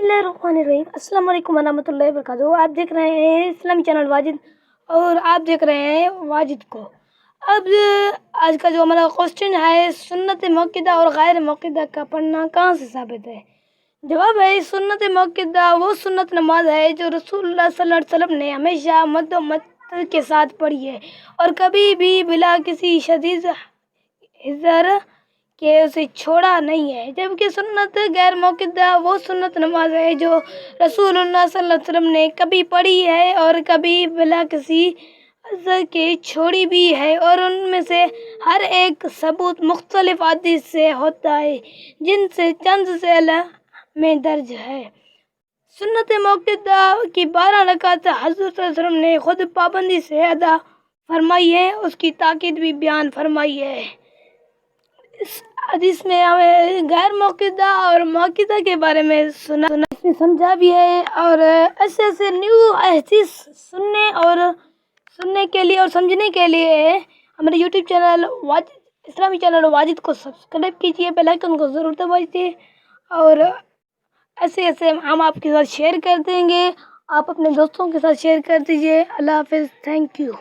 बिस्मिल्लाहिर्रहमानिर्रहीम। अस्सलाम वालेकुम वरहमतुल्लाहि वबरकातुहू। आप देख रहे हैं इस्लामी चैनल वाजिद और आप देख रहे हैं वाजिद को। अब आज का जो हमारा क्वेश्चन है, सुन्नत मक्किदा और गैर मक्किदा का पढ़ना कहाँ से साबित है। जवाब है, सुन्नत मक्किदा वो सुन्नत नमाज है जो रसूलुल्लाह सल्लल्लाहु अलैहि वसल्लम ने हमेशा मद्द के साथ पढ़ी है और कभी भी बिला किसी शदीद हिज़र के उसे छोड़ा नहीं है। जबकि सुन्नत गैर मौक़िदा वो सुन्नत नमाज है जो रसूलुल्लाह सल्लल्लाहु अलैहि वसल्लम ने कभी पढ़ी है और कभी बिला किसी असर के छोड़ी भी है, और उनमें से हर एक सबूत मुख्तलिफ हदीस से होता है जिनसे चंद से में दर्ज है। सुन्नत मौक़िदा की 12 रकात हज़रत सल्लल्लाहु अलैहि वसल्लम ने खुद पाबंदी से अदा फरमाई है, उसकी ताकीद भी बयान फरमाई है। इस हदीस में हमें गैर मौक़िदा और मौक़िदा के बारे में सुना, इसमें समझा भी है, और ऐसे न्यू हदीस सुनने के लिए और समझने के लिए हमारे यूट्यूब चैनल इस्लामी चैनल वाजिद को सब्सक्राइब कीजिए, बेल आइकन को ज़रूर दबाइए, और ऐसे हम आपके साथ शेयर कर देंगे। आप अपने दोस्तों के साथ शेयर कर दीजिए। अल्लाह हाफ़िज़। Thank you.